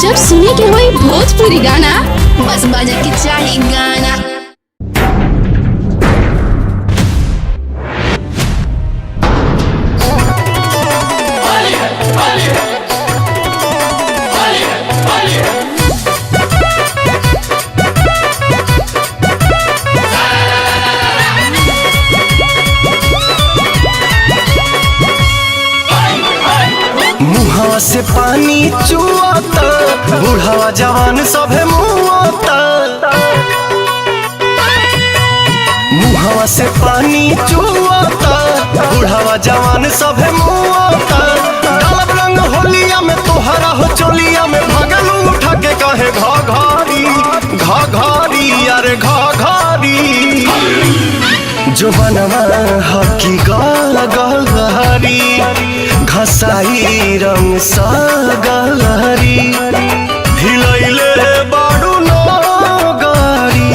जब सुने के होई भोजपुरी गाना बस बजे के चाही गाना। मुहावा से पानी चुआता, बूढ़ावा जवान सभे मुआता। मुहावा से पानी चुआता, बूढ़ावा जवान सभे मुआता। डालब रंग होलिया में तोहरा हो चोलिया में भगलू उठा के कहे घाघारी घाघारी अरे घाघारी। जो बनवा हकी गलहरी घसाई रंग सा गलहरी हिलैले बाडू नगारी।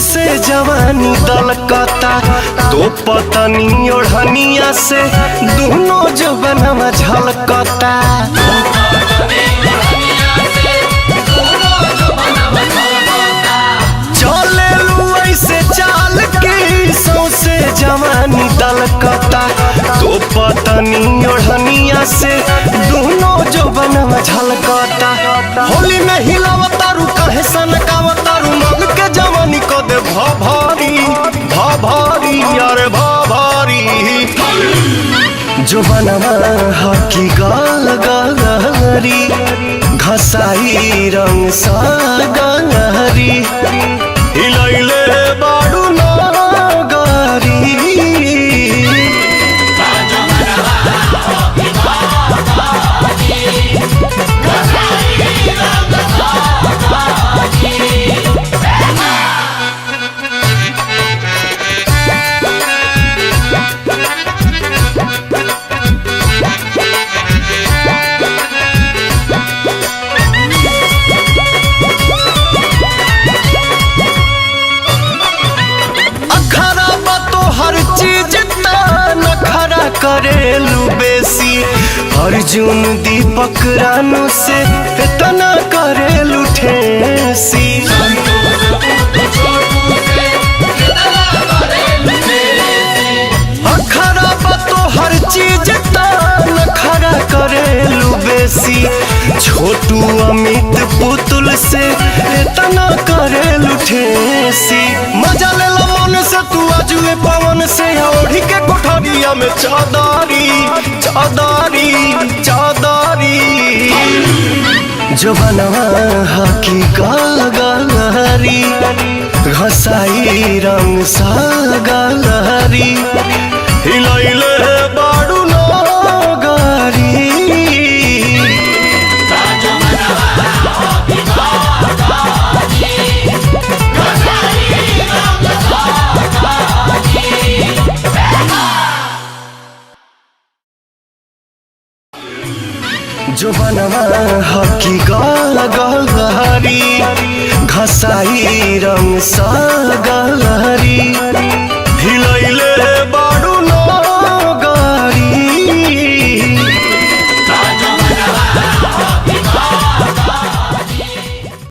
से जवानी दलकता तो पतनी ओढ़निया से दोनों जवनवा झलकता। चले लुई से चाल के सौसे जवानी दलकता तो पतनी ओढ़निया से दोनों जवनवा झलकता। होली में हिलावतारू कहे सनकावतारू मन के जवानी को दे भाभारी भाभारी अरे भाभारी। जो बनवा हकी गलहरी घसाई रंग सा गलहरी हिलैले बाडू नगारी। करेलू बेसी अर्जुन दीपक रानू से इतना करेलू ठेसी। अखरा बतो हर चीज नखरा करेलू बेसी छोटू अमित पुतुल से इतना करेलू ठेसी। मजा ले लो मन से तू आजुए पवन से ओढ़ी के कोठरिया में चादारी चादारी चादारी। जो बनवा हकी गलहरी घसाई रंग सा गलहरी हिलैले बाडू नगारी। जो बनवा हकी गलहरी घसाई रंग सा गलहरी